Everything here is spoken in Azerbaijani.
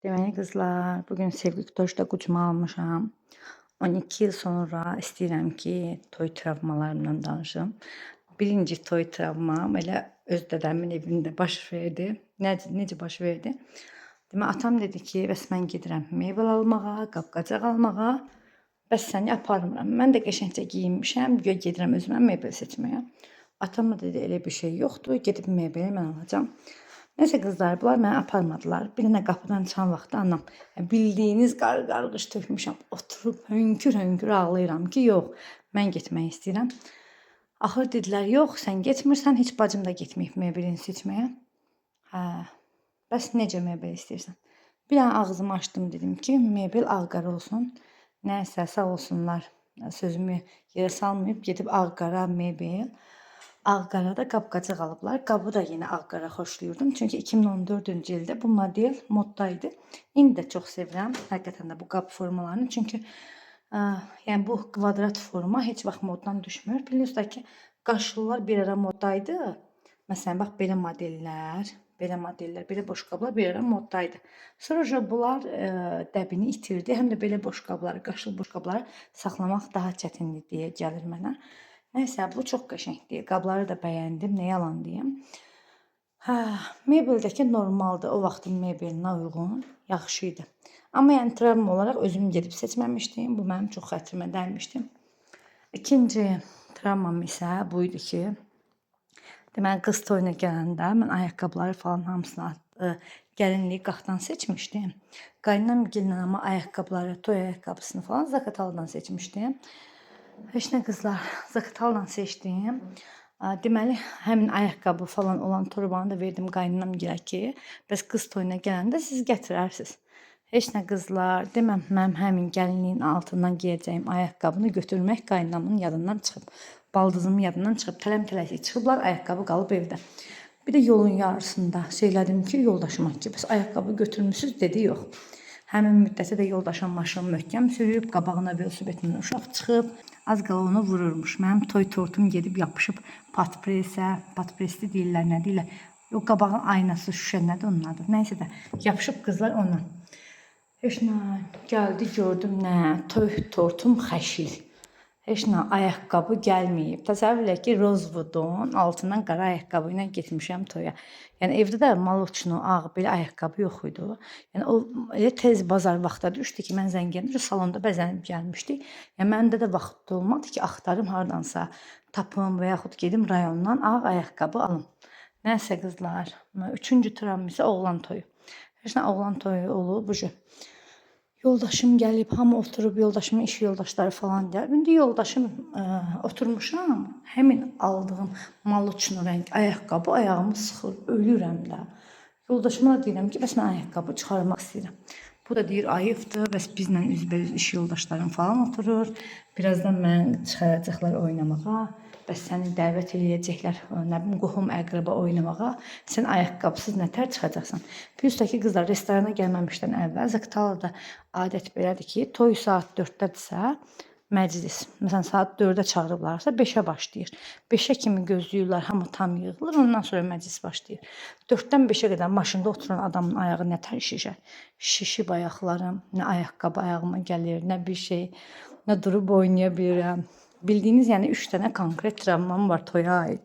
Deməli qızlar, bugün sevgi qutoşda qucuma almışam. 12 il sonra istəyirəm ki, toy travmalarımdan danışım. Birinci toy travmam elə öz dədəmin evində baş verdi. Necə baş verdi? Deməli atam dedi ki, bəs mən gedirəm mebel almağa, qab-qacaq almağa. Bəs səni aparmıram. Mən də qəşəngcə geyinmişəm, güya gedirəm özümə mebel seçməyə. Atam da dedi elə bir şey yoxdur, gedib mebeli mən alacağam. Nəysə qızlar, bunlar məni aparmadılar. Bir dənə qapıdan çıxan vaxtı anam, bildiyiniz qarışıq tökmüşəm. Oturub hönkür-hönkür ağlayıram ki, yox, mən getmək istəyirəm. Axır dedilər, yox, sən getmirsən, heç bacım da getməyib mebelini seçməyə. Hə, bəs necə mebel istəyirsən? Bir dənə ağzımı açdım, dedim ki, mebel ağ-qara olsun. Nəysə, sağ olsunlar, sözümü yerə salmayıb, gedib ağ-qara mebel. Ağ-qarada qab-qacaq alıblar. Qabı da yenə ağ-qara xoşlayırdım. Çünki 2014-cü ildə bu model moddaydı. İndi də çox sevirəm. Həqiqətən də bu qab formalarını. Çünki yəni bu kvadrat forma heç vaxt moddan düşmür. Plus da ki, qaşlılar bir ara moddaydı. Məsələn, bax belə modellər, belə boş qablar bir ara moddaydı. Sonra bunlar dəbini itirdi. Həm də belə boş qabları, qaşlı boş qabları saxlamaq daha çətindir deyə gəlir mənə. Nəysə, bu çox qəşəngdir. Qabları da bəyəndim, nə yalan deyim. Hə, mebeldəki normaldır. O vaxtın mebelinə uyğun, yaxşı idi. Amma yəni travma olaraq özüm gedib seçməmişdim. Bu mənim çox xətrimə dəymişdi. İkinci travmam isə bu idi ki, deməli qız toyuna gələndə mən ayaqqabıları falan hamısını gəlinliyi qaxdan seçmişdim. Qaynanam gəlin amma ayaqqabıları, toy ayaqqabısını falan Zaqataldan seçmişdim. Heç nə qızlar, Zaqatalla seçdim. Deməli, həmin ayaqqabı falan olan torbanı da verdim qaynanam gilə ki, bəs qız toyuna gələndə siz gətirərsiniz. Heç nə qızlar, deməm mənim həmin gəlinliyin altından geyəcəyim ayaqqabını götürmək qaynanamın yadından çıxıb. Baldızımın yadından çıxıb, tələm-tələsik çıxıblar, ayaqqabı qalıb evdə. Bir də yolun yarısında söylədim ki, yoldaşıma ki, bəs ayaqqabı götürmüsünüz, dedi, yox. Həmin müddətdə də yoldaşım maşını möhkəm sürüb, qabağına velosipedlə uşaq çıxıb, az qala onu vururmuş. Mənim toy tortum gedib yapışıb patpresə, patpresli deyirlər, nə deyirlər. O qabağın aynası, şüşə nədir onun adı? Nəysə də yapışıb qızlar ona. Heç nə, gəldi gördüm, nə, toy tortum xəşil. Heç nə, ayaqqabı gəlməyib. Təsəvvür elə ki, Rozvodun altından qara ayaqqabı ilə getmişəm toya. Yəni evdə də maloçnu, ağ belə ayaqqabı yox idi. Yəni o elə tez bazar vaxta düşdü ki, mən zəng edince salonda bəzənib gəlmişdik. Yəni məndə də vaxt olmadı ki, axtarım hardansa tapım və yaxud gedim rayondan ağ ayaqqabı alım. Nəysə qızlar, üçüncü travma isə oğlan toyu. Heç nə, oğlan toyu olub bu. Yoldaşım gəlib, hamı oturub, yoldaşımın iş yoldaşları falan deyir. İndi yoldaşım oturmuşam, həmin aldığım maloçno rəng ayaqqabı ayağımı sıxır, ölürəm də. Yoldaşıma da deyirəm ki, bəs mən ayaqqabı çıxarmaq istəyirəm. Bu da deyir, ayıbdır, bəs bizlə üzbəüz iş yoldaşlarım falan oturur. Birazdan mən çıxaracaqlar oynamağa. Bəs səni dəvət eləyəcəklər, nə bilim, qohum əqrəba oynamağa. Sən ayaqqabısız nətər çıxacaqsan? Plus da ki, qızlar restorana gəlməmişdən əvvəl Zaqatalada adət belədir ki, toy saat 4-dədirsə, məclis, məsələn, saat 4-də çağırıblarsa 5-ə başlayır. 5-ə kimi gözləyirlər, hamı tam yığılır, ondan sonra məclis başlayır. 4-dən 5-ə qədər maşında oturan adamın ayağı nətər şişər? Şişib ayaqlarım, nə ayaqqabı ayağıma gəlir, nə bir şey, nə durub oynaya bilirəm. Bildiyiniz, yəni 3 dənə konkret travmam var toya aid.